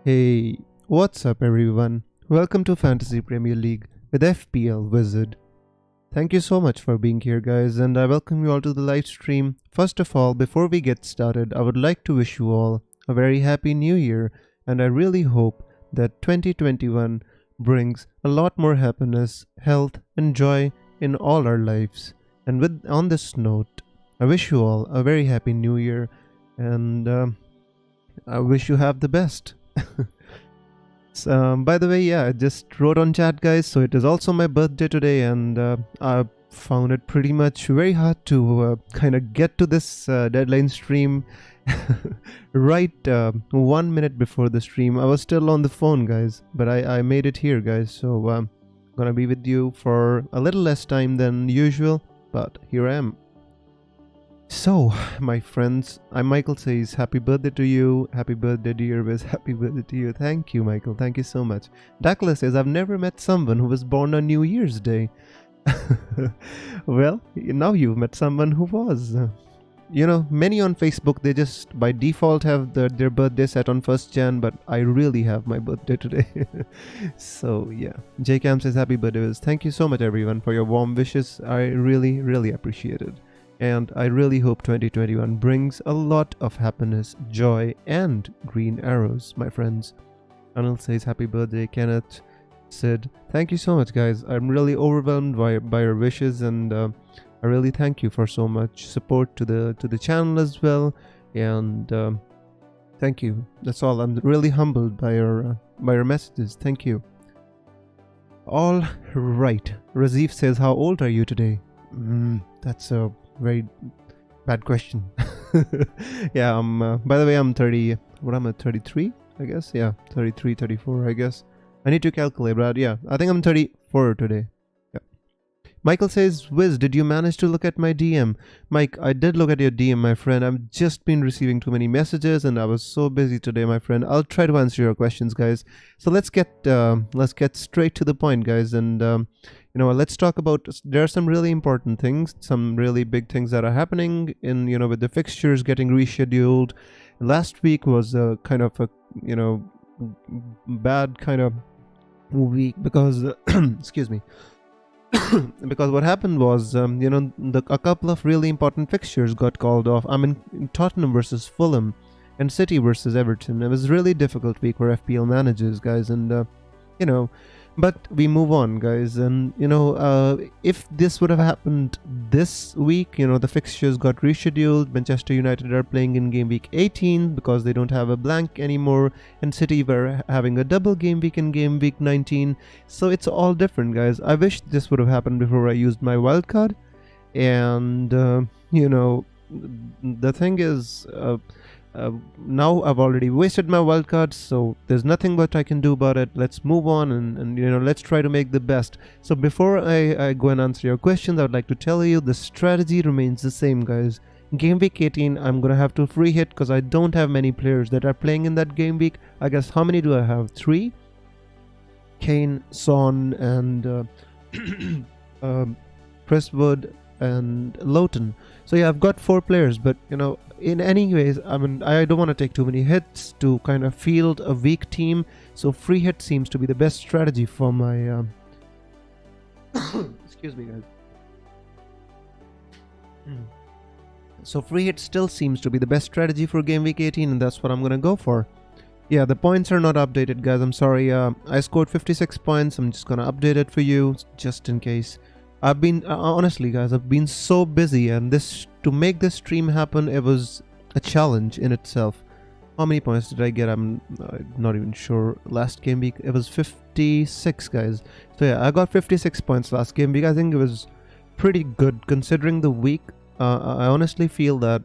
Hey, what's up everyone? Welcome to Fantasy Premier League with FPL Wizard. Thank you so much for being here guys, and I welcome you all to the live stream. First of all, before we get started, I would like to wish you all a very happy new year, and I really hope that 2021 brings a lot more happiness, health and joy in all our lives. And on this note, I wish you all a very happy new year, and I wish you have the best. By the way, yeah, I just wrote on chat, guys. So it is also my birthday today, and I found it pretty much very hard to kind of get to this deadline stream right 1 minute before the stream. I was still on the phone, guys, but I made it here, guys. So I'm gonna be with you for a little less time than usual, but here I am. So, my friends, Michael says, happy birthday to you. Happy birthday, dear Wiz. Happy birthday to you. Thank you, Michael. Thank you so much. Dakla says, I've never met someone who was born on New Year's Day. Well, now you've met someone who was. You know, many on Facebook, they just by default have their birthday set on 1st Jan, but I really have my birthday today. So, yeah. JCam says, happy birthday, Wiz. Thank you so much, everyone, for your warm wishes. I really, really appreciate it. And I really hope 2021 brings a lot of happiness, joy, and green arrows, my friends. Anil says, happy birthday, Kenneth. Sid, thank you so much, guys. I'm really overwhelmed by your wishes, and I really thank you for so much support to the channel as well. And thank you. That's all. I'm really humbled by your messages. Thank you. All right. Razif says, how old are you today? That's a very bad question. Yeah, by the way, I'm 30. What am I, 33? I guess. Yeah, 33, 34, I guess. I need to calculate, but yeah, I think I'm 34 today. Yeah. Michael says, Wiz, did you manage to look at my DM? Mike, I did look at your DM, my friend. I've just been receiving too many messages and I was so busy today, my friend. I'll try to answer your questions, guys. So let's get straight to the point, guys, and you know, let's talk about, there are some really important things, some really big things that are happening in, you know, with the fixtures getting rescheduled. Last week was a kind of a, you know, bad kind of week because, excuse me, because what happened was, you know, a couple of really important fixtures got called off. I mean, Tottenham versus Fulham and City versus Everton. It was a really difficult week for FPL managers, guys, and, you know, but we move on, guys, and you know, if this would have happened this week, you know, the fixtures got rescheduled. Manchester United are playing in game week 18 because they don't have a blank anymore, and City were having a double game week in game week 19. So it's all different, guys. I wish this would have happened before I used my wildcard, and you know, the thing is, now I've already wasted my wildcards, so there's nothing much I can do about it. Let's move on and you know, let's try to make the best. So before I go and answer your questions, I would like to tell you the strategy remains the same, guys. Game week 18, I'm gonna have to free hit because I don't have many players that are playing in that game week. I guess, how many do I have? 3? Kane, Son, and Chris Wood and Lowton. So yeah, I've got 4 players, but you know, in any ways, I mean, I don't want to take too many hits to kind of field a weak team. So free hit seems to be the best strategy for my excuse me, guys. So free hit still seems to be the best strategy for game week 18, and that's what I'm gonna go for. Yeah, the points are not updated, guys. I'm sorry. I scored 56 points. I'm just gonna update it for you just in case. I've been honestly, guys, I've been so busy, and to make this stream happen, it was a challenge in itself. How many points did I get? I'm not even sure. Last game week it was 56, guys. So yeah, I got 56 points last game week. I think it was pretty good considering the week. I honestly feel that,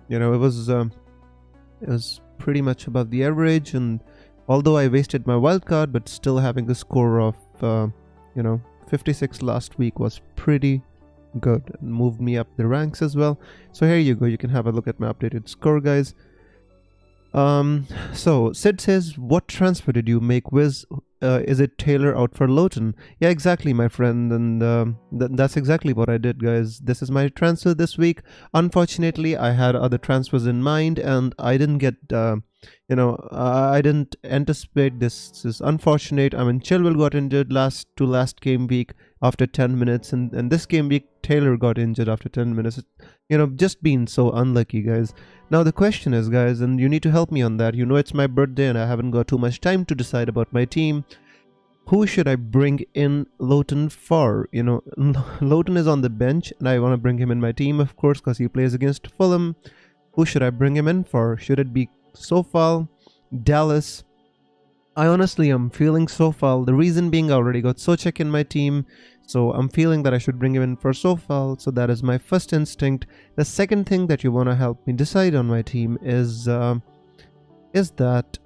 you know, it was pretty much above the average, and although I wasted my wildcard, but still having a score of you know, 56 last week was pretty good and moved me up the ranks as well. So here you go, you can have a look at my updated score, guys. So Sid says, what transfer did you make, Wiz? Is it Taylor out for Lowton? Yeah, exactly, my friend, and that's exactly what I did, guys. This is my transfer this week. Unfortunately, I had other transfers in mind, and I didn't get I didn't anticipate this. This is unfortunate. I mean, Chilwell got injured last game week after 10 minutes, and this game week Taylor got injured after 10 minutes. Just being so unlucky, guys. Now the question is, guys, and you need to help me on that. It's my birthday and I haven't got too much time to decide about my team. Who should I bring in Lowton for? Lowton is on the bench and I want to bring him in my team, of course, because he plays against Fulham. Who should I bring him in for? Should it be Sofal, Dallas? I honestly am feeling Sofal. The reason being I already got Sochek in my team, so I'm feeling that I should bring him in for Sofal. So that is my first instinct. The second thing that you want to help me decide on my team is that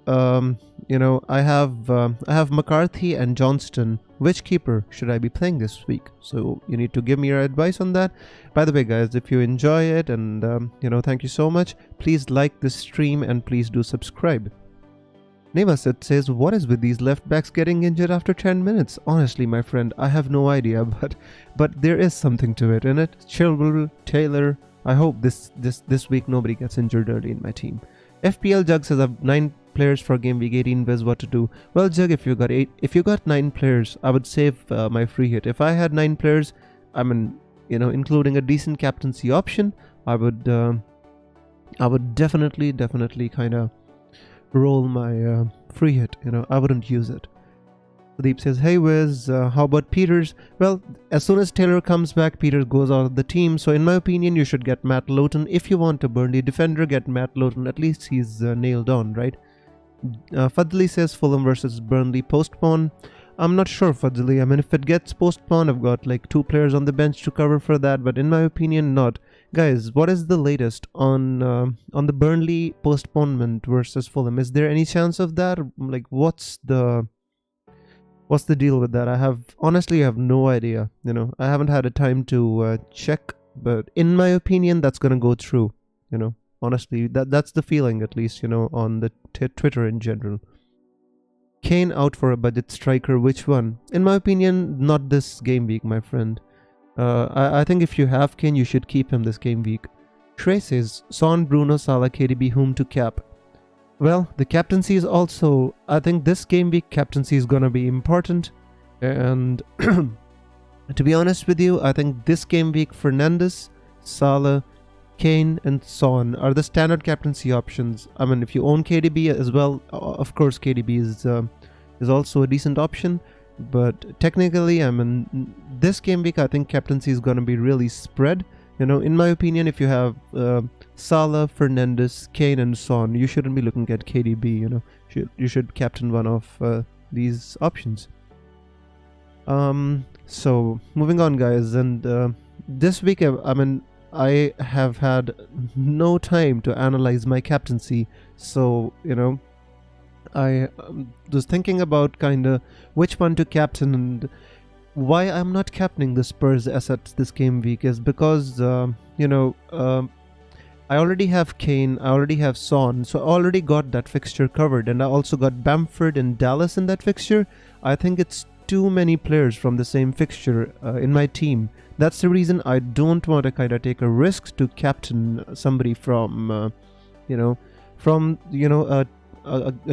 I have McCarthy and Johnston. Which keeper should I be playing this week? So you need to give me your advice on that. By the way, guys, if you enjoy it, and thank you so much, please like this stream and please do subscribe. Nevasit says, what is with these left backs getting injured after 10 minutes? Honestly, my friend, I have no idea, but there is something to it, innit? Chilwell, Taylor. I hope this week nobody gets injured early in my team. FPL Jug says, I have 9 players for game week 18. Viz, what to do? Well, Jug, if you got 9 players, I would save my free hit. If I had 9 players, including a decent captaincy option, I would definitely kind of roll my free hit. I wouldn't use it. Pradeep says, hey Wiz, how about Peters? Well, as soon as Taylor comes back, Peters goes out of the team. So in my opinion, you should get Matt Lowton. If you want a Burnley defender, get Matt Lowton. At least he's nailed on, right? Fadli says Fulham versus Burnley postpone. I'm not sure, Fadli. I mean, if it gets postponed, I've got like 2 players on the bench to cover for that. But in my opinion, not. Guys, what is the latest on the Burnley postponement versus Fulham? Is there any chance of that? Like, what's the deal with that? I have no idea. I haven't had a time to check, but in my opinion, that's gonna go through. Honestly, that's the feeling, at least. On the Twitter in general. Kane out for a budget striker. Which one? In my opinion, not this game week, my friend. I think if you have Kane, you should keep him this game week. Trey says, Son, Bruno, Salah, KDB, whom to cap? Well, the captaincy is also, I think this game week captaincy is gonna be important. And to be honest with you, I think this game week Fernandes, Salah, Kane and Son are the standard captaincy options. I mean, if you own KDB as well, of course KDB is also a decent option. But technically, I mean, this game week I think captaincy is gonna be really spread. In my opinion, if you have Salah, Fernandes, Kane and Son, you shouldn't be looking at KDB. You should captain one of these options. So moving on, guys, and this week I have had no time to analyze my captaincy, so I was thinking about kind of which one to captain, and why I'm not captaining the Spurs assets this game week is because I already have Kane, I already have Son, so I already got that fixture covered, and I also got Bamford and Dallas in that fixture. I think it's too many players from the same fixture in my team. That's the reason I don't want to kind of take a risk to captain somebody from a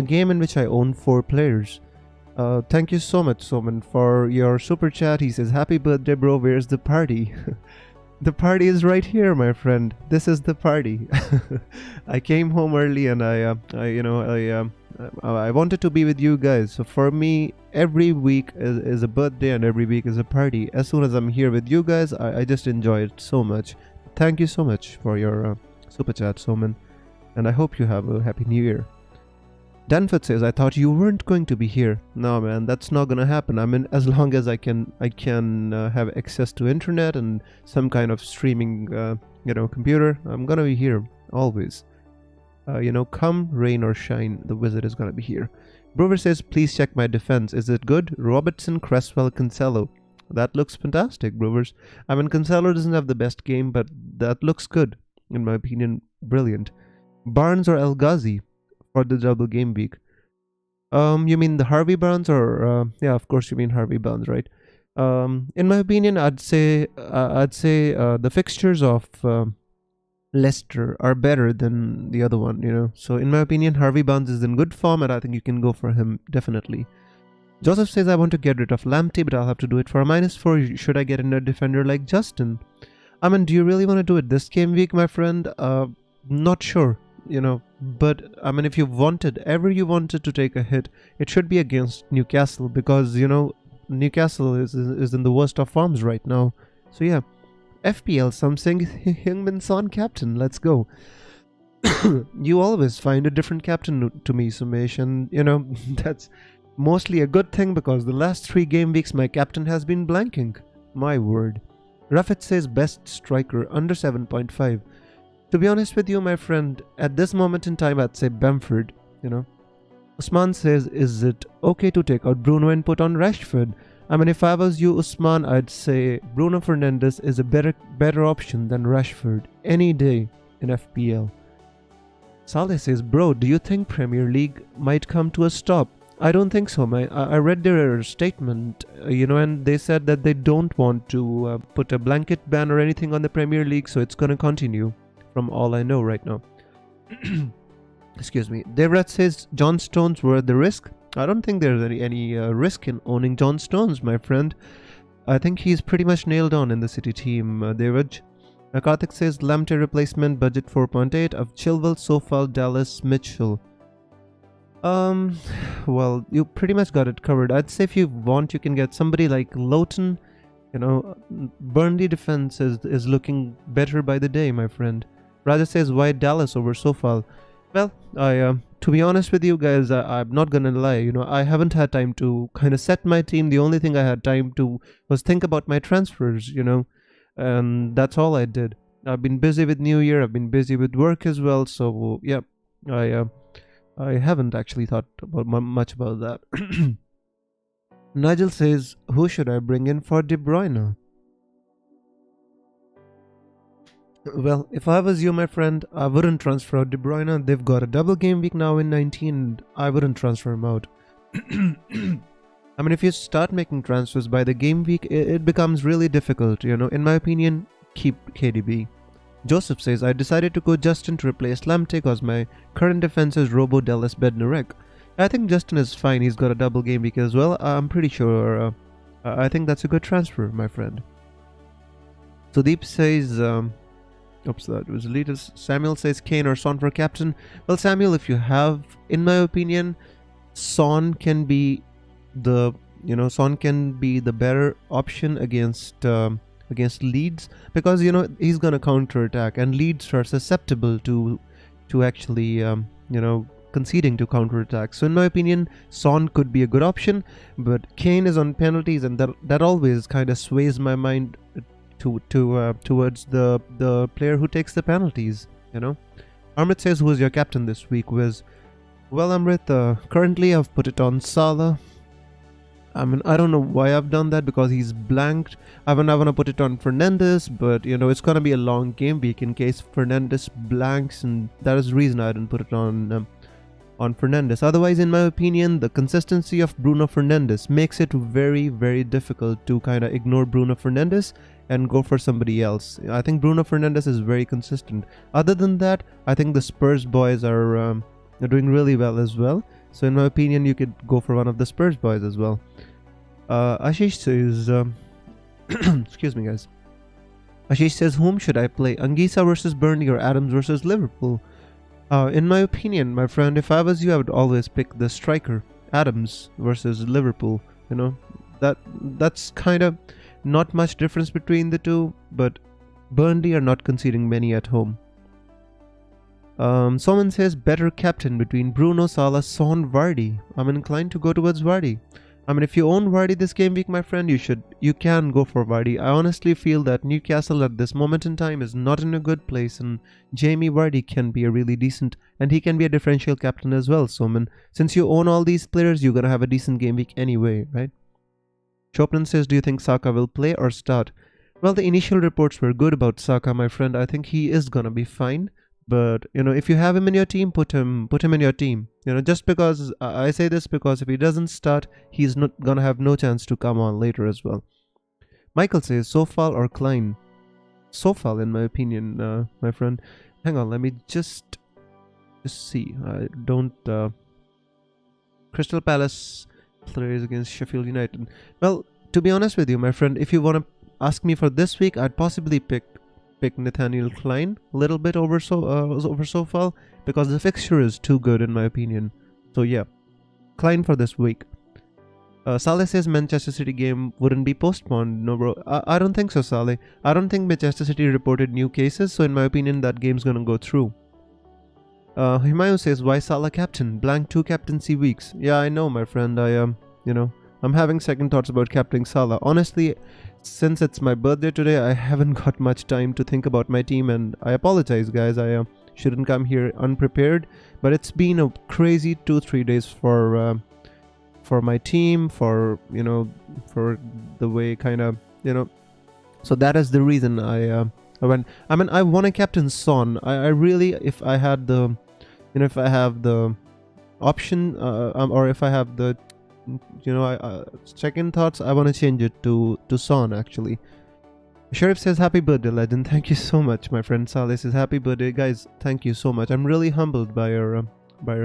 game in which I own 4 players. Thank you so much, Soman, for your super chat. He says, happy birthday, bro. Where's the party? The party is right here, my friend. This is the party. I came home early and I wanted to be with you guys. So for me, every week is a birthday and every week is a party. As soon as I'm here with you guys, I just enjoy it so much. Thank you so much for your super chat, Soman. And I hope you have a happy new year. Danford says, I thought you weren't going to be here. No, man, that's not gonna happen. I mean, as long as I can have access to internet and some kind of streaming, computer, I'm gonna be here always. Come rain or shine, the wizard is gonna be here. Brewer says, please check my defense. Is it good? Robertson, Cresswell, Cancelo. That looks fantastic, Brewers. I mean, Cancelo doesn't have the best game, but that looks good. In my opinion, brilliant. Barnes or El Ghazi for the double game week. You mean the Harvey Barnes or yeah, of course you mean Harvey Barnes, right? In my opinion, I'd say the fixtures of Leicester are better than the other one, you know. So in my opinion, Harvey Barnes is in good form, and I think you can go for him definitely. Joseph says I want to get rid of Lamptey, but I'll have to do it for a -4. Should I get in a defender like Justin? I mean, do you really want to do it this game week, my friend? Not sure, you know. But I mean, if you wanted, ever you wanted to take a hit, it should be against Newcastle, because you know Newcastle is in the worst of forms right now. So yeah, FPL something Heung-min Son captain. Let's go. You always find a different captain to me, Sumesh, and you know that's mostly a good thing, because the last 3 game weeks my captain has been blanking. My word. Rafet says best striker under 7.5. To be honest with you, my friend, at this moment in time, I'd say Bamford, you know. Usman says, is it okay to take out Bruno and put on Rashford? I mean, if I was you, Usman, I'd say Bruno Fernandes is a better option than Rashford any day in FPL. Saleh says, bro, do you think Premier League might come to a stop? I don't think so, man. I read their statement, you know, and they said that they don't want to put a blanket ban or anything on the Premier League, so it's going to continue, from all I know right now. Excuse me. Devrat says John Stones were the risk. I don't think there's any risk in owning John Stones, my friend. I think he's pretty much nailed on in the City team, Devaj. Karthik says Lamptey replacement budget 4.8 of Chilwell, Sofal, Dallas, Mitchell. Well, you pretty much got it covered. I'd say if you want, you can get somebody like Lowton. You know, Burnley defense is looking better by the day, my friend. Raja says, why Dallas over Sofal? Well, to be honest with you guys, I'm not gonna lie. You know, I haven't had time to kind of set my team. The only thing I had time to was think about my transfers, you know, and that's all I did. I've been busy with New Year. I've been busy with work as well. So, yeah, I haven't actually thought about much about that. Nigel says, who should I bring in for De Bruyne? Well, if I was you, my friend, I wouldn't transfer out De Bruyne. They've got a double game week now in 19, and I wouldn't transfer him out. I mean, if you start making transfers by the game week, it becomes really difficult, you know. In my opinion, keep KDB. Joseph says, I decided to go Justin to replace Lamptey because my current defense is Robo, Dallas, Bednarek. I think Justin is fine. He's got a double game week as well. I'm pretty sure. I think that's a good transfer, my friend. Sudeep says, oops, that was deleted. Samuel says Kane or Son for captain. Well, Samuel, if you have, in my opinion, Son can be the better option against Leeds, because you know he's gonna counter attack, and Leeds are susceptible to actually conceding to counter attack. So in my opinion, Son could be a good option, but Kane is on penalties, and that always kind of sways my mind towards the player who takes the penalties. You know, Amrit says, who is your captain this week? Well, Amrit, currently I've put it on Salah. I mean, I don't know why I've done that, because he's blanked. I want to put it on Fernandes, but you know, it's going to be a long game week in case Fernandes blanks, and that is the reason I didn't put it on Fernandes. Otherwise, in my opinion, the consistency of Bruno Fernandes makes it very, very difficult to kind of ignore Bruno Fernandes and go for somebody else. I think Bruno Fernandes is very consistent. Other than that, I think the Spurs boys are doing really well as well. So in my opinion, you could go for one of the Spurs boys as well. Ashish says, excuse me guys. Ashish says, whom should I play? Anguissa versus Burnley or Adams versus Liverpool? In my opinion, my friend, if I was you, I would always pick the striker. Adams versus Liverpool. You know, that's kind of not much difference between the two, but Burnley are not conceding many at home. Someone says better captain between Bruno, Salah, Son, Vardy. I'm inclined to go towards Vardy. I mean, if you own Vardy this game week, my friend, you can go for Vardy. I honestly feel that Newcastle at this moment in time is not in a good place, and Jamie Vardy can be a really decent, and he can be a differential captain as well. So, man, since you own all these players, you're gonna have a decent game week anyway, right? Chopin says, do you think Saka will play or start? Well, the initial reports were good about Saka, my friend. I think he is gonna be fine. But, you know, if you have him in your team, put him in your team. You know, just because I say this, because if he doesn't start, he's not gonna have no chance to come on later as well. Michael says, Sofal or Klein? so far, in my opinion, my friend. Hang on, let me just see. I don't. Crystal Palace plays against Sheffield United. Well, to be honest with you, my friend, if you want to ask me for this week, I'd possibly pick Nathaniel Klein a little bit over Sofal, because the fixture is too good in my opinion. So yeah, Klein for this week. Saleh says Manchester City game wouldn't be postponed. No, bro. I don't think so, Saleh. I don't think Manchester City reported new cases, so in my opinion, that game's gonna go through. Himayu says, why Salah captain? Blank 2 captaincy weeks. Yeah, I know, my friend. I'm having second thoughts about captaining Salah. Honestly, since it's my birthday today, I haven't got much time to think about my team, and I apologize, guys. I shouldn't come here unprepared, but it's been a crazy 2-3 days for my team, for the way kind of, so that is the reason I went. I mean, I want to captain Son. I really, if I had the, if I have the option, or if I have the, second thoughts, I want to change it to Son actually. Sheriff says happy birthday, legend. Thank you so much, my friend. Saleh says happy birthday, guys. Thank you so much. I'm really humbled by your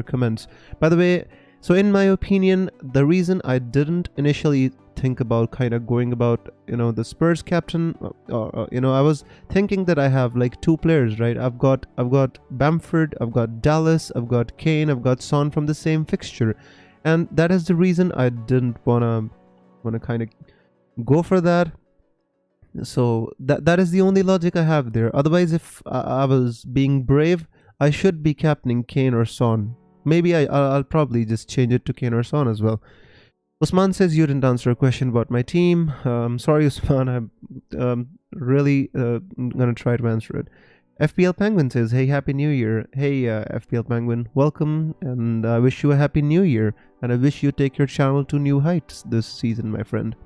comments. By the way, so in my opinion, the reason I didn't initially think about kind of going about, the Spurs captain, I was thinking that I have like 2 players, right? I've got Bamford, I've got Dallas, I've got Kane, I've got Son from the same fixture, and that is the reason I didn't wanna kind of go for that. So that is the only logic I have there. Otherwise, if I was being brave, I should be captaining Kane or Son. Maybe I'll probably just change it to Kane or Son as well. Usman says you didn't answer a question about my team. Sorry, Usman. I'm really gonna try to answer it. FPL Penguin says, hey, happy new year. Hey, FPL Penguin, welcome, and I wish you a happy new year, and I wish you take your channel to new heights this season, my friend.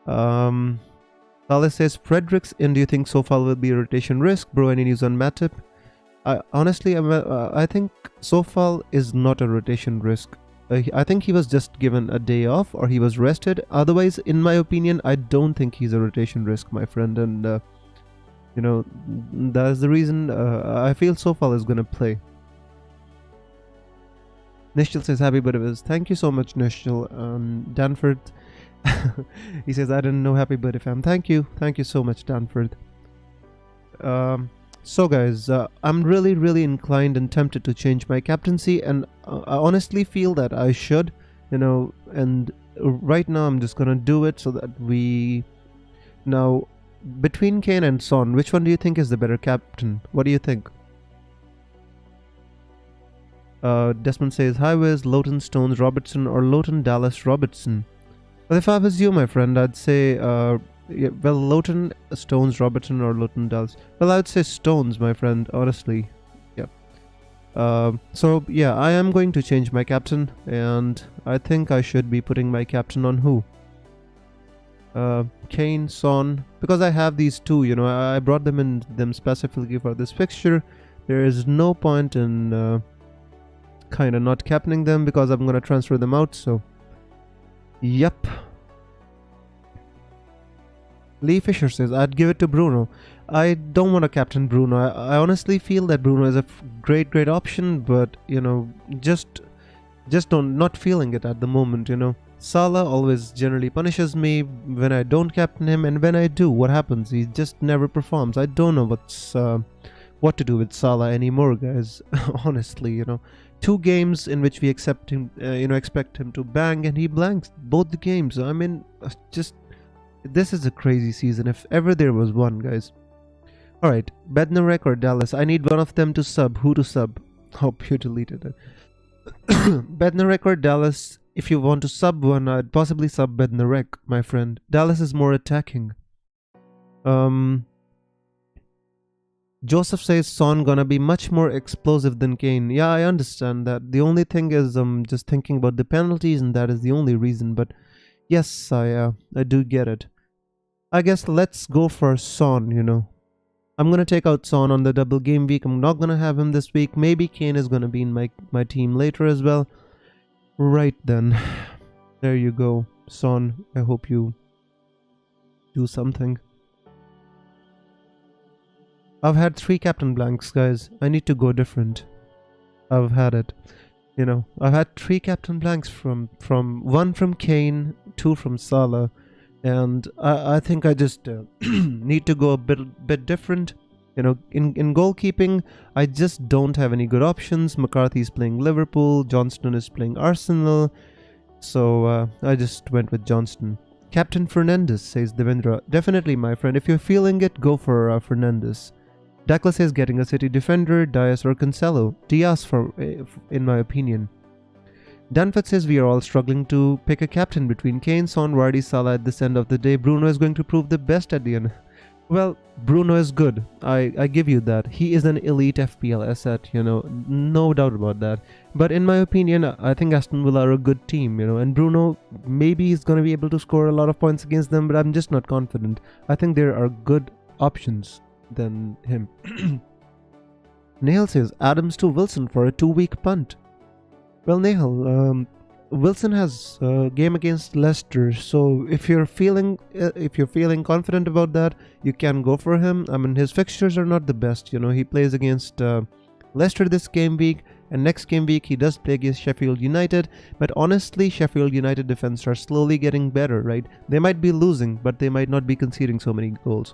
Saleh says, Fredericks, and do you think Sofal will be a rotation risk? Bro, any news on Matip? Honestly, I think Sofal is not a rotation risk. I think he was just given a day off, or he was rested. Otherwise, in my opinion, I don't think he's a rotation risk, my friend. And, that is the reason I feel Sofal is going to play. Nishchil says, happy birthday. Thank you so much, Nishchil. Danford, he says, I didn't know happy birthday, fam. Thank you so much, Danford. So guys, I'm really inclined and tempted to change my captaincy, and I honestly feel that I should, and right now I'm just gonna do it so that we... Now, between Kane and Son, which one do you think is the better captain? What do you think? Desmond says, hi Wiz, Lowton, Stones, Robertson, or Lowton, Dallas, Robertson. Well, if I was you, my friend, I'd say... yeah, well, Lowton, Stones, Robertson, or Lowton, Dallas. Well, I would say Stones, my friend, honestly. Yeah. So, yeah, I am going to change my captain, and I think I should be putting my captain on who? Kane, Son, because I have these 2, I brought them specifically for this fixture. There is no point in kind of not captaining them, because I'm going to transfer them out, so... Yep. Lee Fisher says, I'd give it to Bruno. I don't want to captain Bruno. I honestly feel that Bruno is a great option, but, just not feeling it at the moment, Salah always generally punishes me when I don't captain him, and when I do, what happens? He just never performs. I don't know what to do with Salah anymore, guys. Honestly, 2 games in which we expect him to bang, and he blanks both the games. I mean, this is a crazy season, if ever there was one, guys. Alright, Bednarek or Dallas? I need one of them to sub. Who to sub? Hope you deleted it. Bednarek or Dallas? If you want to sub one, I'd possibly sub Bednarek, my friend. Dallas is more attacking. Joseph says Son gonna be much more explosive than Kane. Yeah, I understand that. The only thing is I'm just thinking about the penalties, and that is the only reason. But yes, I do get it. I guess let's go for Son, I'm going to take out Son on the double game week. I'm not going to have him this week. Maybe Kane is going to be in my team later as well. Right then. There you go. Son, I hope you do something. I've had 3 captain blanks, guys. I need to go different. I've had it. You know, I've had 3 captain blanks from 1 from Kane, 2 from Salah, and I think I just need to go a bit different. You know, in goalkeeping, I just don't have any good options. McCarthy's playing Liverpool, Johnston is playing Arsenal, so I just went with Johnston. Captain Fernandes, says Devendra. Definitely, my friend. If you're feeling it, go for Fernandes. Dakla says getting a City defender, Dias or Cancelo. Dias, in my opinion. Danford says we are all struggling to pick a captain between Kane, Son, Vardy, Salah at this end of the day. Bruno is going to prove the best at the end. Well, Bruno is good. I give you that. He is an elite FPL asset, you know, no doubt about that. But in my opinion, I think Aston Villa are a good team, you know, and Bruno, maybe he's going to be able to score a lot of points against them, but I'm just not confident. I think there are good options than him. Nehal says Adams to Wilson for a 2-week punt. Well, Nehal, Wilson has a game against Leicester, so if you're feeling confident about that, you can go for him. I mean, his fixtures are not the best. You know, he plays against Leicester this game week, and next game week he does play against Sheffield United. But honestly, Sheffield United defense are slowly getting better, right? They might be losing, but they might not be conceding so many goals.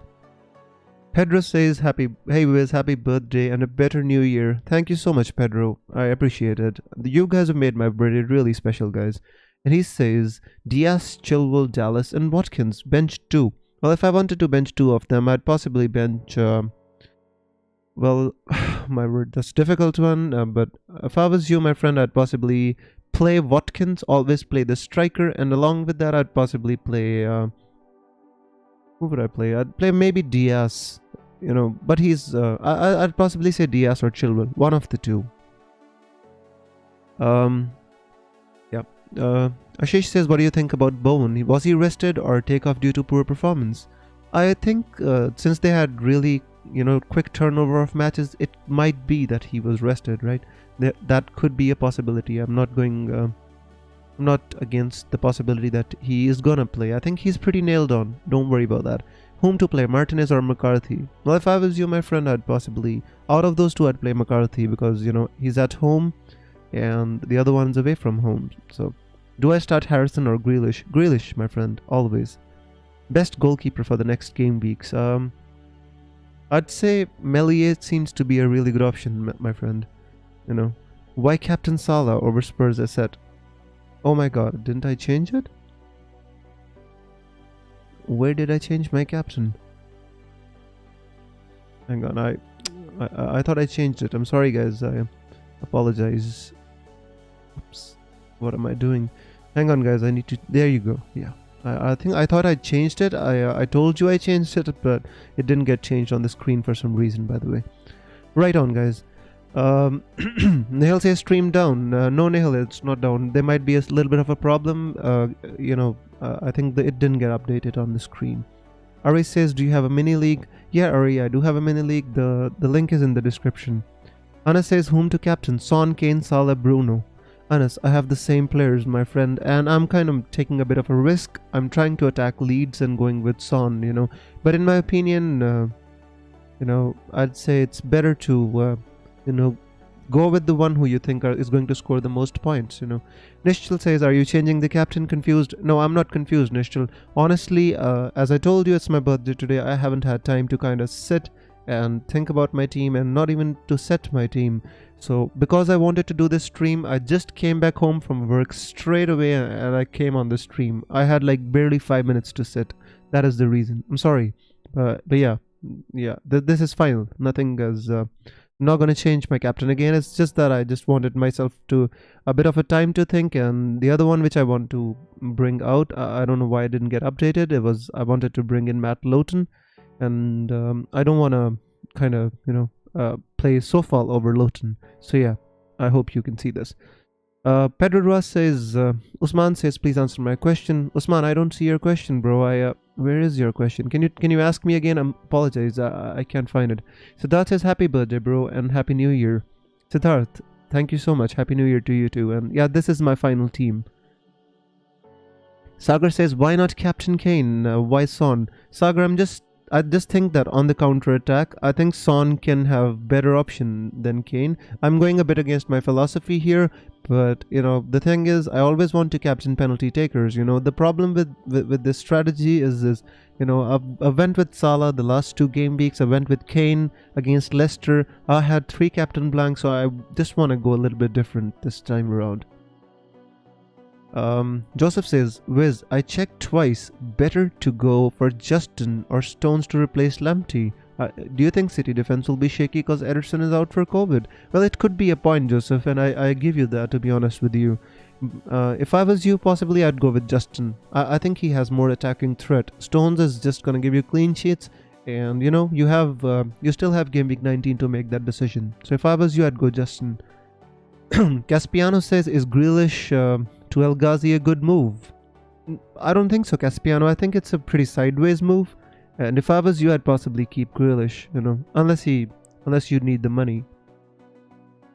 Pedro says, hey Wiz, happy birthday and a better new year. Thank you so much, Pedro. I appreciate it. You guys have made my birthday really special, guys. And he says, Diaz, Chilwell, Dallas, and Watkins. Bench 2. Well, if I wanted to bench 2 of them, I'd possibly bench... well, my word, that's a difficult one. But if I was you, my friend, I'd possibly play Watkins. Always play the striker. And along with that, I'd possibly play... who would I play? I'd play maybe Diaz, you know, but he's, I'd possibly say Diaz or Chilwell, one of the two. Yeah. Ashish says, what do you think about Bowen? Was he rested or take off due to poor performance? I think since they had really, you know, quick turnover of matches, it might be that he was rested, right? That could be a possibility. I'm not going... I'm not against the possibility that he is gonna play. I think he's pretty nailed on. Don't worry about that. Whom to play, Martinez or McCarthy? Well, if I was you, my friend, I'd possibly... out of those two, I'd play McCarthy because, you know, he's at home and the other one's away from home. So, do I start Harrison or Grealish? Grealish, my friend, always. Best goalkeeper for the next game weeks. I'd say Meslier seems to be a really good option, my friend. You know, why Captain Salah over Spurs asset? Oh my god, didn't I change it? Where did I change my captain? Hang on, I thought I changed it. I'm sorry guys, I apologize. Oops, what am I doing? Hang on guys, I need to... there you go, yeah. I thought I changed it. I told you I changed it, but it didn't get changed on the screen for some reason, by the way. Right on guys. Nehal says stream down. No Nehal, it's not down. There might be a little bit of a problem. You know, I think it didn't get updated on the screen. Ari says, do you have a mini league? Yeah Ari, I do have a mini league. The link is in the description. Anna says, whom to captain? Son, Kane, Salah, Bruno. Anas, I have the same players, my friend, and I'm kind of taking a bit of a risk. I'm trying to attack Leeds and going with Son, you know. But in my opinion, you know, I'd say it's better to you know, go with the one who you think is going to score the most points, you know. Nishchal says, are you changing the captain? Confused? No, I'm not confused, Nishchal. Honestly, as I told you, it's my birthday today. I haven't had time to kind of sit and think about my team and not even to set my team. So, because I wanted to do this stream, I just came back home from work straight away and I came on the stream. I had like barely 5 minutes to sit. That is the reason. I'm sorry. But yeah, this is final. Nothing is... not going to change my captain again. It's just that I just wanted myself to a bit of a time to think, and the other one which I want to bring out, I don't know why it didn't get updated. It was, I wanted to bring in Matt Lowton, and I don't want to kind of, you know, play Sofal over Lowton. So yeah, I hope you can see this. Pedro Ruas says, Usman says, please answer my question. Usman, I don't see your question, bro. Where is your question? Can you ask me again? I apologize, I can't find it. Siddharth says, happy birthday, bro, and happy new year. Siddharth, thank you so much. Happy new year to you too. And yeah, this is my final team. Sagar says, why not Captain Kane? Why Son? Sagar, I just think that on the counter attack, I think Son can have better option than Kane. I'm going a bit against my philosophy here, but the thing is, I always want to captain penalty takers. The problem with this strategy is this. I went with Salah the last 2 game weeks. I went with Kane against Leicester. I had 3 captain blanks, so I just want to go a little bit different this time around. Joseph says, Wiz, I checked twice. Better to go for Justin or Stones to replace Lamptey. Do you think City defense will be shaky because Ederson is out for COVID? Well, it could be a point, Joseph, and I give you that, to be honest with you. If I was you, possibly I'd go with Justin. I think he has more attacking threat. Stones is just gonna give you clean sheets, and you still have game week 19 to make that decision. So if I was you, I'd go Justin. Caspiano says, is Grealish to El Ghazi a good move? I don't think so, Caspiano. I think it's a pretty sideways move. And if I was you, I'd possibly keep Grealish, unless you need the money.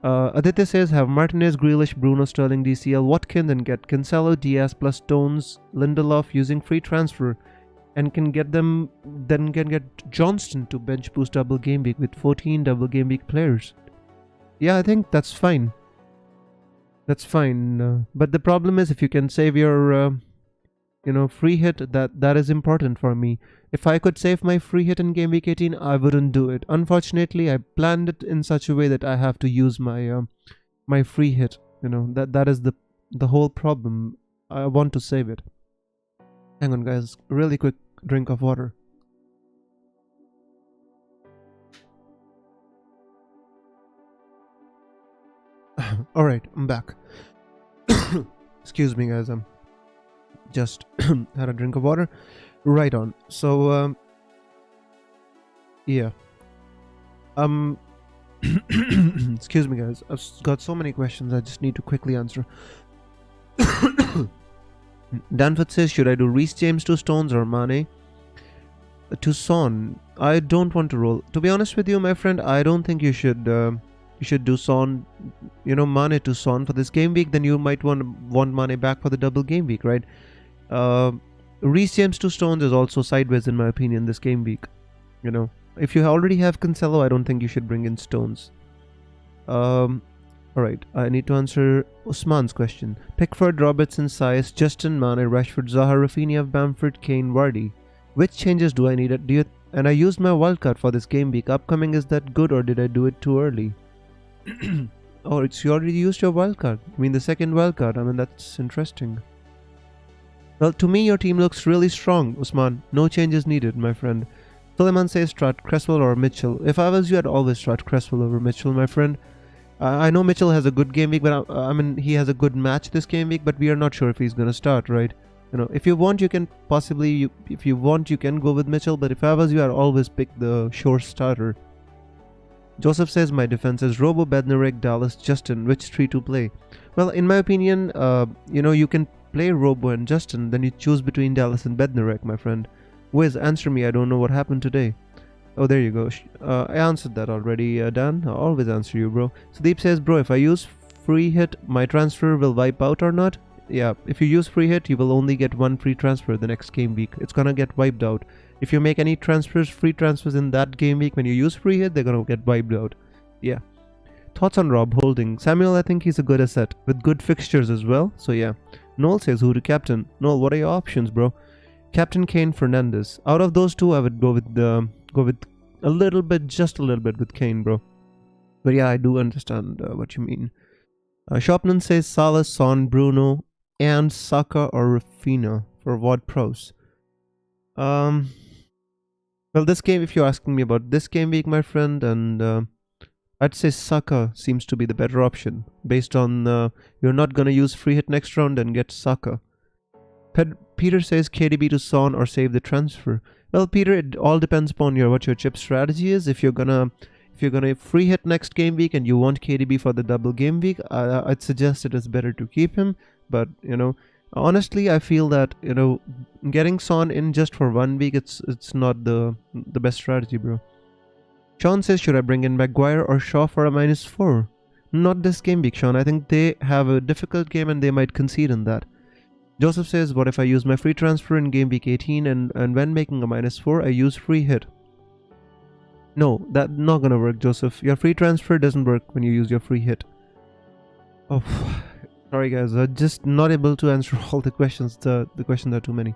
Aditya says, have Martinez, Grealish, Bruno, Sterling, DCL, Watkins, and get Cancelo, Diaz plus Stones, Lindelof using free transfer, and can get Johnston to bench boost double game week with 14 double game week players. Yeah, I think that's fine. That's fine. But the problem is, if you can save your free hit, that is important for me. If I could save my free hit in game week 18, I wouldn't do it. Unfortunately, I planned it in such a way that I have to use my my free hit. That is the whole problem. I want to save it. Hang on, guys. Really quick drink of water. All right, I'm back. Excuse me, guys. I'm just had a drink of water. Right on. So yeah. Excuse me, guys. I've got so many questions I just need to quickly answer. Danford says, should I do Reece James to Stones or Mane to Son? I don't want to roll. To be honest with you, my friend, I don't think you should do Son, Mane to Son for this game week. Then you might want Mane back for the double game week, right? Reece James to Stones is also sideways in my opinion this game week. If you already have Cancelo, I don't think you should bring in Stones. Alright, I need to answer Usman's question. Pickford, Robertson, Saïs, Justin, Mane, Rashford, Zaha, Rafinha, Bamford, Kane, Vardy. Which changes do I need? And I used my wildcard for this game week. Upcoming, is that good or did I do it too early? Oh, you already used your wildcard. I mean the second wildcard. I mean, that's interesting. Well, to me, your team looks really strong, Usman. No changes needed, my friend. Suleiman says start Cresswell or Mitchell. If I was you, I'd always start Cresswell over Mitchell, my friend. I know Mitchell has a good game week, but I mean, he has a good match this game week, but we are not sure if he's going to start, right? If you want, you can possibly, if you want, you can go with Mitchell, but if I was you, I'd always pick the sure starter. Joseph says, my defense is Robo, Bednarek, Dallas, Justin. Which 3 to play? Well, in my opinion, you can play Robo and Justin, then you choose between Dallas and Bednarek, my friend. Wiz, answer me, I don't know what happened today. Oh, there you go. I answered that already, Dan. I'll always answer you, bro. Sudeep says, bro, if I use free hit, my transfer will wipe out or not? Yeah, if you use free hit, you will only get 1 free transfer the next game week. It's gonna get wiped out. If you make any free transfers in that game week, when you use free hit, they're gonna get wiped out. Yeah. Thoughts on Rob Holding? Samuel, I think he's a good asset with good fixtures as well. So yeah. Noel says, who to captain? Noel, what are your options, bro? Captain Kane, Fernandes. Out of those two, I would go with a little bit, just a little bit with Kane, bro. But yeah, I do understand what you mean. Shopman says Salah, Son, Bruno, and Saka or Rafinha for Ward Pros. Well, this game, if you're asking me about this game week, my friend, and I'd say Saka seems to be the better option based on you're not gonna use free hit next round and get Saka. Peter says KDB to Son or save the transfer. Well, Peter, it all depends upon what your chip strategy is. If you're gonna free hit next game week and you want KDB for the double game week, I'd suggest it is better to keep him. But honestly, I feel that getting Son in just for 1 week, it's not the best strategy, bro. Sean says, should I bring in Maguire or Shaw for a -4? Not this game week, Sean. I think they have a difficult game and they might concede in that. Joseph says, what if I use my free transfer in game week 18 and when making a -4, I use free hit? No, that's not gonna work, Joseph. Your free transfer doesn't work when you use your free hit. Oh, sorry guys, I'm just not able to answer all the questions. The questions are too many.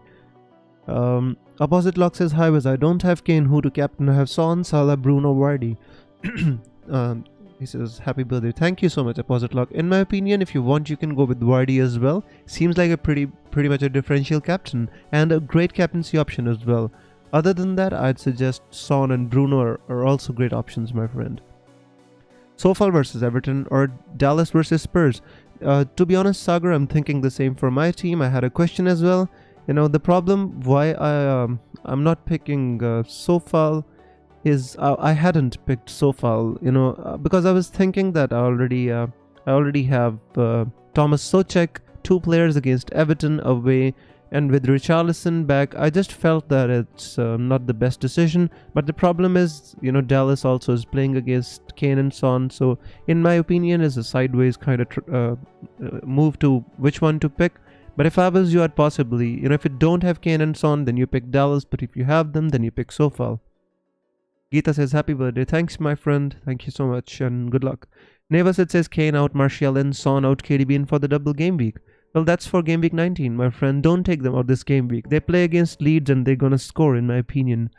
Opposite Lock says, hi Wiz, I don't have Kane, who to captain? I have Son, Salah, Bruno, Vardy. He says, happy birthday. Thank you so much, Opposite Lock. In my opinion, if you want, you can go with Vardy as well. Seems like a pretty much a differential captain and a great captaincy option as well. Other than that, I'd suggest Son and Bruno are also great options, my friend. Sofal versus Everton or Dallas versus Spurs. To be honest, Sagar, I'm thinking the same for my team. I had a question as well. You know, the problem why I'm not picking Sofal is I hadn't picked Sofal, you know, because I was thinking that I already have Thomas Soucek, 2 players against Everton away, and with Richarlison back, I just felt that it's not the best decision. But the problem is, you know, Dallas also is playing against Kane and Son, so in my opinion, is a sideways kind of move to which one to pick. But if I was you, I'd possibly, you know, if you don't have Kane and Son, then you pick Dallas, but if you have them, then you pick Sofal. Geeta says, happy birthday. Thanks, my friend. Thank you so much and good luck. Nevasit says, Kane out, Martial in, Son out, KDB in for the double game week. Well, that's for game week 19, my friend. Don't take them out this game week. They play against Leeds and they're gonna score, in my opinion.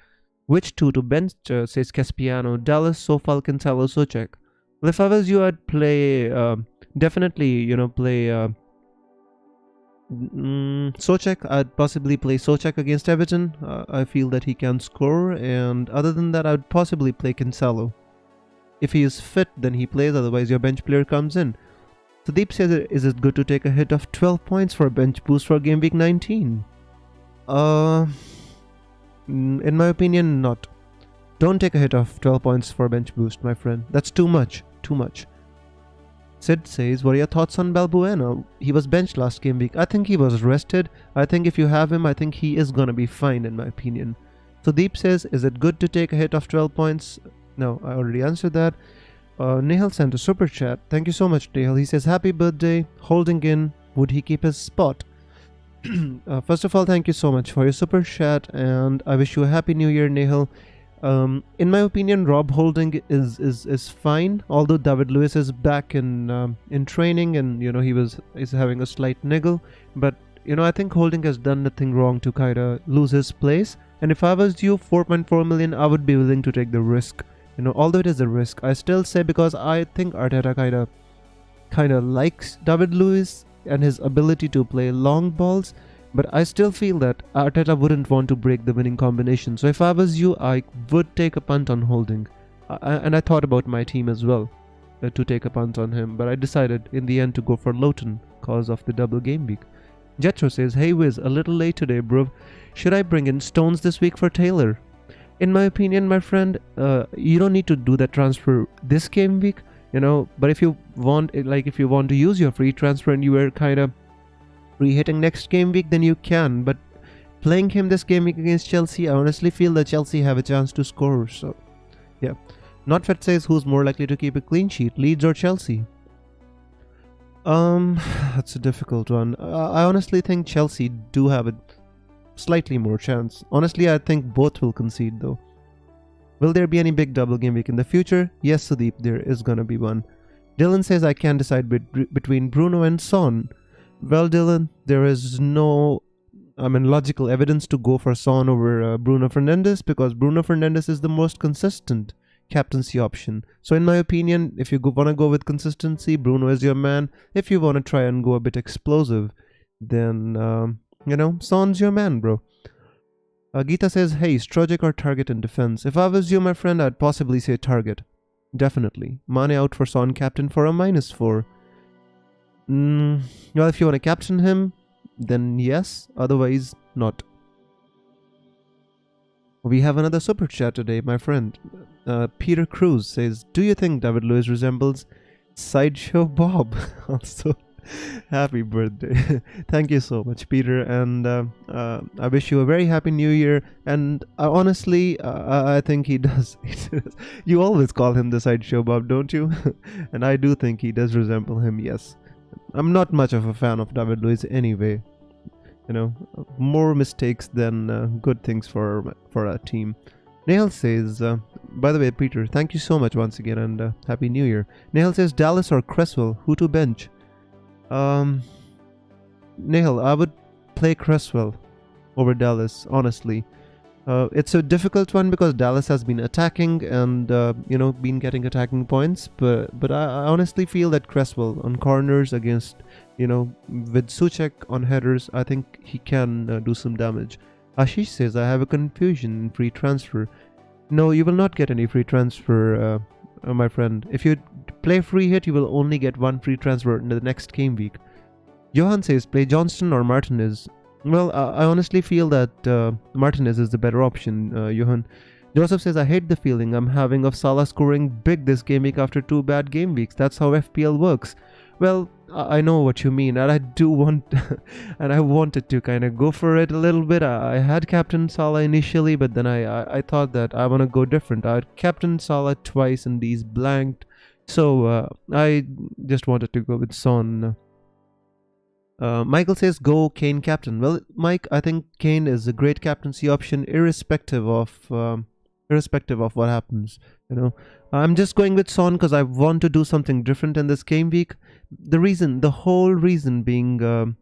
Which 2 to bench, says Caspiano. Dallas, Sofal, Cancelo, Soucek. Well, if I was you, I'd play, definitely, you know, play Soucek. I'd possibly play Soucek against Everton. I feel that he can score, and other than that, I'd possibly play Cancelo. If he is fit, then he plays, otherwise your bench player comes in. Sudeep says, is it good to take a hit of 12 points for a bench boost for game week 19? In my opinion, not. Don't take a hit of 12 points for a bench boost, my friend. That's too much. Too much. Sid says, what are your thoughts on Balbuena? He was benched last game week. I think he was rested. I think if you have him, I think he is gonna be fine, in my opinion. Sudeep says, is it good to take a hit of 12 points? No, I already answered that. Nehal sent a super chat. Thank you so much, Nehal. He says, happy birthday. Holding in. Would he keep his spot? First of all, thank you so much for your super chat, and I wish you a happy new year, Nehal. In my opinion, Rob Holding is fine, although David Luiz is back in training, and you know is having a slight niggle. But you know, I think Holding has done nothing wrong to kind of lose his place. And if I was you, 4.4 million, I would be willing to take the risk. You know, although it is a risk, I still say, because I think Arteta kind of likes David Luiz and his ability to play long balls. But I still feel that Arteta wouldn't want to break the winning combination. So if I was you, I would take a punt on Holding. And I thought about my team as well, to take a punt on him. But I decided in the end to go for Lowton because of the double game week. Jetro says, hey Wiz, a little late today, bro. Should I bring in Stones this week for Taylor? In my opinion, my friend, you don't need to do that transfer this game week, you know. But if you want, if you want to use your free transfer and you were kind of hitting next game week, then you can. But playing him this game week against Chelsea, I honestly feel that Chelsea have a chance to score. So yeah. Notfet says, who's more likely to keep a clean sheet, Leeds or Chelsea? That's a difficult one. I honestly think Chelsea do have a slightly more chance. Honestly, I think both will concede though. Will there be any big double game week in the future? Yes, Sudeep, there is gonna be one. Dylan says, I can't decide between Bruno and Son. Well, Dylan, there is no, logical evidence to go for Son over Bruno Fernandes, because Bruno Fernandes is the most consistent captaincy option. So in my opinion, if you want to go with consistency, Bruno is your man. If you want to try and go a bit explosive, then, Son's your man, bro. Geeta says, hey, Strojic or Target in defense? If I was you, my friend, I'd possibly say Target. Definitely. Mane out for Son, captain for a -4. Well, if you want to captain him, then yes. Otherwise, not. We have another super chat today, my friend. Peter Cruz says, do you think David Luiz resembles Sideshow Bob? Also, happy birthday. Thank you so much, Peter. And I wish you a very happy new year. And honestly, I think he does. You always call him the Sideshow Bob, don't you? And I do think he does resemble him, yes. I'm not much of a fan of David Luiz anyway. more mistakes than good things for our team. Nehal says, by the way, Peter, thank you so much once again, and Happy New Year. Nehal says, Dallas or Cresswell, who to bench? Nehal, I would play Cresswell over Dallas, honestly. It's a difficult one because Dallas has been attacking and been getting attacking points, but I honestly feel that Cresswell on corners against with Suchek on headers, I think he can do some damage. Ashish says, I have a confusion in free transfer. No, you will not get any free transfer, my friend. If you play free hit, you will only get one free transfer in the next game week. Johan says, play Johnston or Martinez. Well, I honestly feel that Martinez is the better option, Johan. Joseph says, I hate the feeling I'm having of Salah scoring big this game week after 2 bad game weeks. That's how FPL works. Well, I know what you mean, and I do want and I wanted to kind of go for it a little bit. I had Captain Salah initially, but then I thought that I want to go different. I had Captain Salah twice and these blanked, so I just wanted to go with Son. Michael says, go Kane captain. Well, Mike, I think Kane is a great captaincy option irrespective of what happens. I'm just going with Son because I want to do something different in this game week. The whole reason being, I'm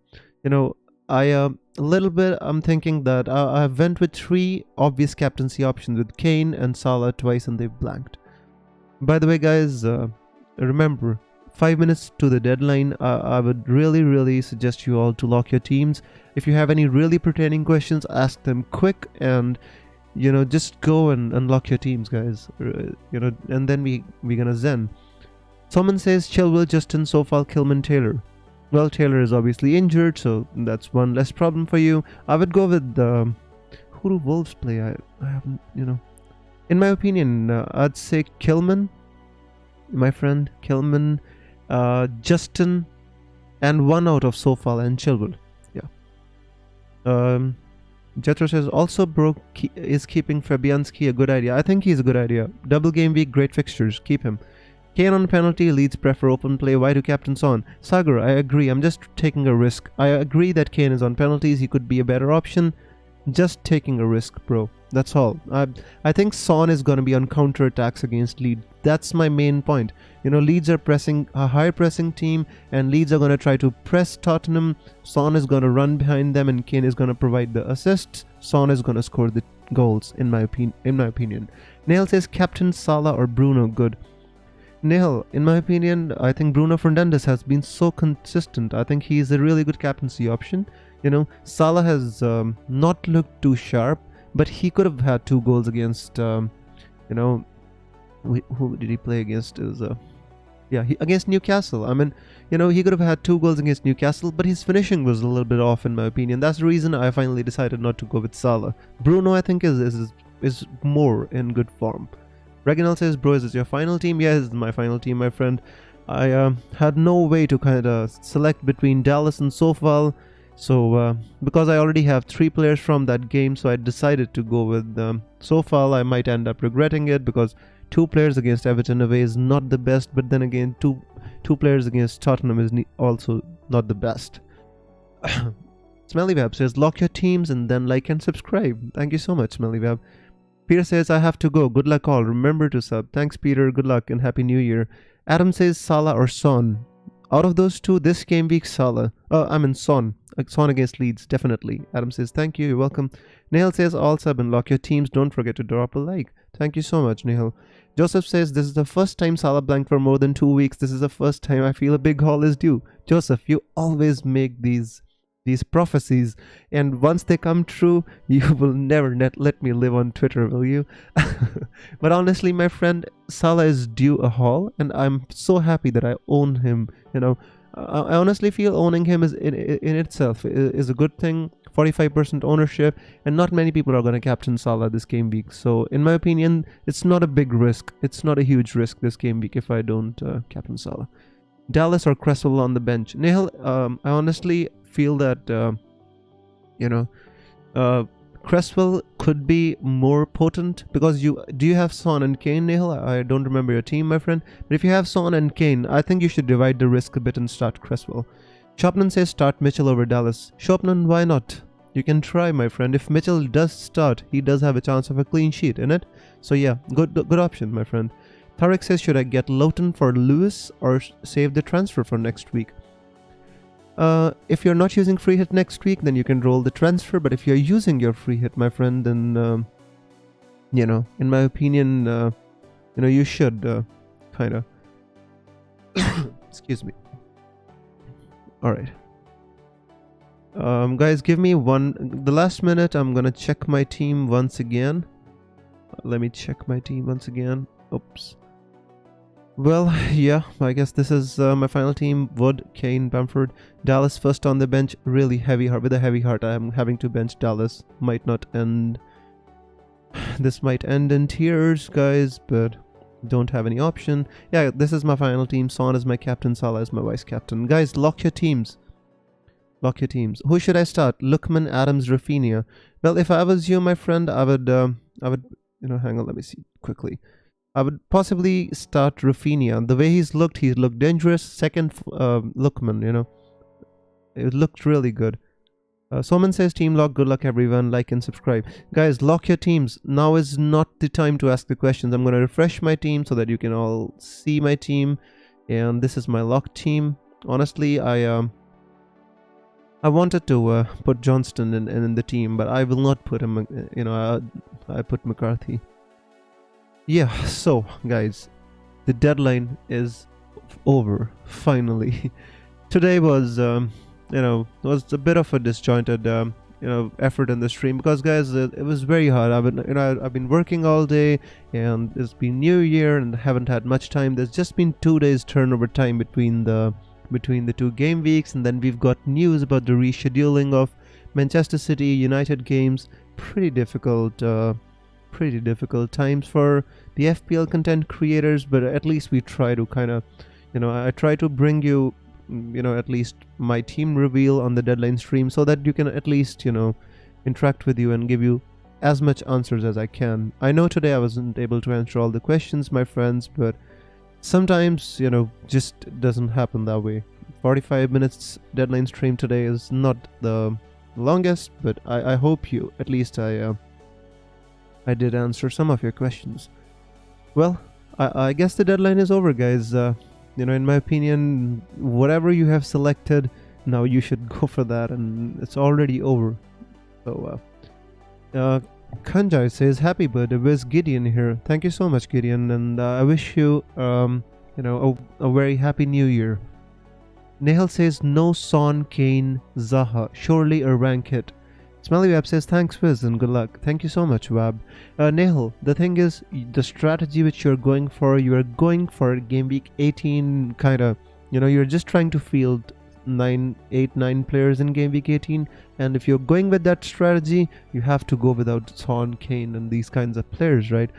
thinking that I went with 3 obvious captaincy options with Kane and Salah twice and they've blanked. By the way, guys, remember, 5 minutes to the deadline. I would really suggest you all to lock your teams. If you have any really pertaining questions, ask them quick and just go and unlock your teams, guys. And then we're gonna zen. Someone says Chilwell, Justin, Sofal, Kilman, Taylor. Well, Taylor is obviously injured, so that's one less problem for you. I would go with who do Wolves play? I haven't, in my opinion, I'd say Kilman, my friend, Kilman, Justin, and one out of Sofal and Chilwell. Yeah. Jethro says, also bro, is keeping Fabianski a good idea? I think he's a good idea. Double game week, great fixtures, keep him. Kane on penalty, Leeds prefer open play, why do captains on? Sagar, I agree, I'm just taking a risk. I agree that Kane is on penalties, he could be a better option. Just taking a risk, bro. That's all. I think Son is going to be on counter attacks against Leeds. That's my main point. Leeds are pressing a high pressing team, and Leeds are going to try to press Tottenham. Son is going to run behind them, and Kane is going to provide the assists. Son is going to score the goals, in my opinion. Neil says Captain Salah or Bruno good. Neil, in my opinion, I think Bruno Fernandes has been so consistent. I think he is a really good captaincy option. Salah has not looked too sharp, but he could have had 2 goals against, who did he play against? Against Newcastle. I mean, he could have had 2 goals against Newcastle, but his finishing was a little bit off, in my opinion. That's the reason I finally decided not to go with Salah. Bruno, I think, is more in good form. Reginald says, bro, is this your final team? Yes, it's my final team, my friend. I had no way to kind of select between Dallas and Sofal. So, because I already have 3 players from that game, so I decided to go with Sofal. I might end up regretting it because 2 players against Everton away is not the best, but then again, two players against Tottenham is also not the best. Smellyweb says, lock your teams and then like and subscribe. Thank you so much, Smellyweb. Peter says, I have to go. Good luck all. Remember to sub. Thanks, Peter. Good luck and Happy New Year. Adam says Salah or Son. Out of those 2, this game week, Salah. Son. Son against Leeds, definitely. Adam says, thank you. You're welcome. Nehal says, all sub and lock your teams. Don't forget to drop a like. Thank you so much, Nehal. Joseph says, this is the first time Salah blanked for more than 2 weeks. This is the first time I feel a big haul is due. Joseph, you always make these prophecies, and once they come true, you will never let me live on Twitter, will you? But honestly, my friend, Salah is due a haul, and I'm so happy that I own him. I honestly feel owning him is in itself is a good thing. 45% ownership, and not many people are going to captain Salah this game week. So in my opinion, it's not a big risk. It's not a huge risk this game week if I don't captain Salah. Dallas or Cresswell on the bench? Nehal, I honestly feel that Cresswell could be more potent because do you have Son and Kane, Nehal? I don't remember your team, my friend, but if you have Son and Kane, I think you should divide the risk a bit and start Cresswell. Shopnan says start Mitchell over Dallas. Shopnan, why not? You can try, my friend. If Mitchell does start, he does have a chance of a clean sheet in it. So yeah, good option, my friend. Tarek says, should I get Lowton for Lewis or save the transfer for next week? If you're not using free hit next week, then you can roll the transfer. But if you're using your free hit, my friend, then you know, in my opinion, you know, you should kind of. Excuse me. All right. Guys, give me the last minute. I'm gonna check my team once again. Let me check my team once again. Oops. Well, yeah, I guess this is my final team. Wood, Kane, Bamford, Dallas first on the bench. Really heavy heart. With a heavy heart, I am having to bench Dallas. Might not end. This might end in tears, guys, but don't have any option. Yeah, this is my final team. Son is my captain. Salah is my vice captain. Guys, lock your teams. Lock your teams. Who should I start? Lookman, Adams, Rafinha. Well, if I was you, my friend, I would, you know, hang on, let me see quickly. I would possibly start Rafinha. The way he's looked dangerous. Second, Lookman, you know. It looked really good. Soman says, team lock, good luck everyone, like and subscribe. Guys, lock your teams. Now is not the time to ask the questions. I'm going to refresh my team so that you can all see my team. And this is my locked team. Honestly, I wanted to put Johnston in the team, but I will not put him, you know, I put McCarthy. Yeah, so guys, the deadline is over, finally. Today was, you know, was a bit of a disjointed, you know, effort in the stream because, guys, it was very hard. I've been working all day, and it's been New Year, and haven't had much time. There's just been 2 days turnover time between the 2 game weeks, and then we've got news about the rescheduling of Manchester City United games. Pretty difficult times for the FPL content creators, but at least we try to kind of, you know, I try to bring you, you know, at least my team reveal on the deadline stream so that you can at least, you know, interact with you and give you as much answers as I can. I know today I wasn't able to answer all the questions, my friends, but sometimes, you know, just doesn't happen that way. 45 minutes deadline stream today is not the longest, but I hope you, at least I did answer some of your questions. Well, I guess the deadline is over, guys. You know, in my opinion, whatever you have selected, now you should go for that, and it's already over. So, Kanjai says, happy birthday, where's Gideon here? Thank you so much, Gideon, and I wish you, you know, a very happy new year. Nehal says, no Son, Kane, Zaha, surely a rank hit. Smelly Web says, thanks Wiz and good luck. Thank you so much, Wab. Nehal, the thing is, the strategy which you are going for Game Week 18 kinda, you know, you're just trying to field 9 players in Game Week 18, and if you're going with that strategy, you have to go without Son, Kane and these kinds of players, right?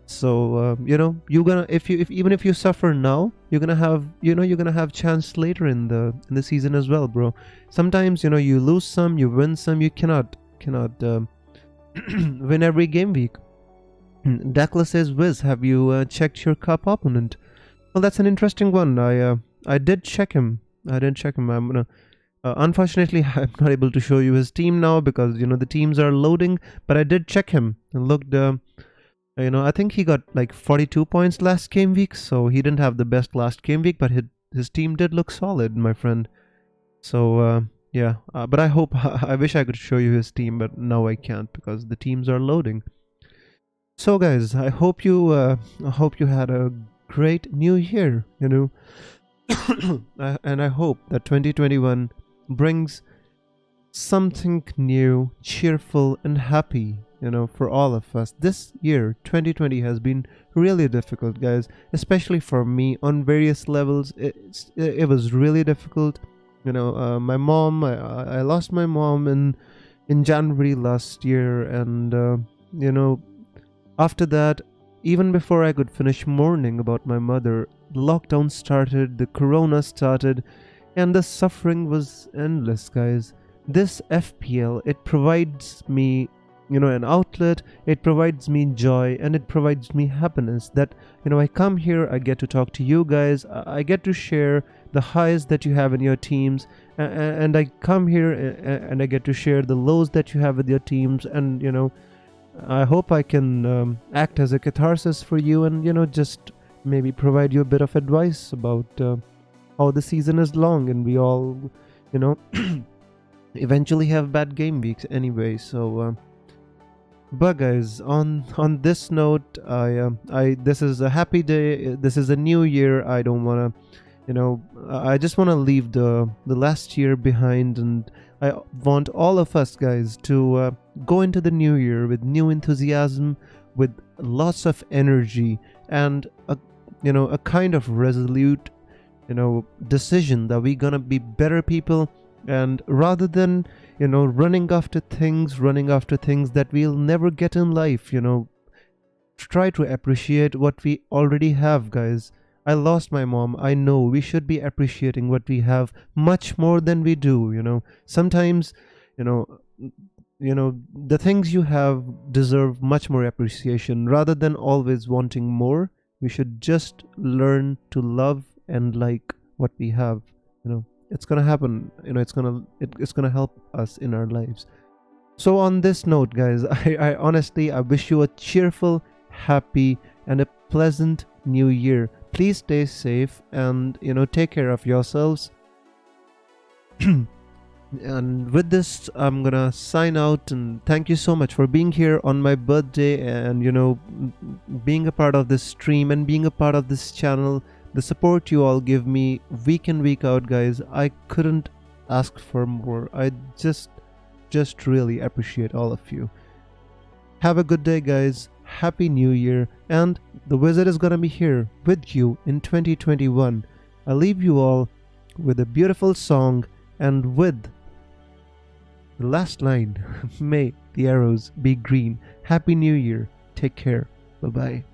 So you know, you're gonna, even if you suffer now, you're gonna have chance later in the season as well, bro. Sometimes, you know, you lose some, you win some. You cannot win every game week. Dakla says, Wiz, have you checked your cup opponent? Well, that's an interesting one. I did check him. I'm gonna unfortunately I'm not able to show you his team now because, you know, the teams are loading, but I did check him and looked. You know, I think he got like 42 points last game week, so he didn't have the best last game week, but his team did look solid, my friend. So yeah, but I wish I could show you his team, but now I can't because the teams are loading. So guys, I hope you had a great new year, you know. And I hope that 2021 brings something new, cheerful and happy, you know, for all of us. This year 2020 has been really difficult, guys, especially for me on various levels. It was really difficult, you know. My mom, I lost my mom in January last year, and you know, after that, even before I could finish mourning about my mother, the lockdown started, the corona started, and the suffering was endless, guys. This FPL, it provides me, you know, an outlet, it provides me joy, and it provides me happiness that, you know, I come here, I get to talk to you guys, I get to share the highs that you have in your teams, and I come here and I get to share the lows that you have with your teams, and I hope I can act as a catharsis for you, and just maybe provide you a bit of advice about how the season is long, and we all eventually have bad game weeks anyway. So but guys, on this note, I this is a happy day, this is a new year. I don't want to, I just want to leave the last year behind, and I want all of us guys to go into the new year with new enthusiasm, with lots of energy, and a kind of resolute decision that we're gonna be better people. And rather than running after things that we'll never get in life, try to appreciate what we already have, guys. I lost my mom. I know we should be appreciating what we have much more than we do. Sometimes the things you have deserve much more appreciation. Rather than always wanting more, we should just learn to love and like what we have. It's gonna happen. It's gonna help us in our lives. So on this note, guys, I honestly, I wish you a cheerful, happy, and a pleasant new year. Please stay safe and take care of yourselves. And with this, I'm gonna sign out, and thank you so much for being here on my birthday, and being a part of this stream and being a part of this channel. The support you all give me week in, week out, guys, I couldn't ask for more. I just really appreciate all of you. Have a good day, guys. Happy New Year, and the Wizard is gonna be here with you in 2021. I leave you all with a beautiful song, and with the last line, may the arrows be green. Happy New Year. Take care. Bye-bye.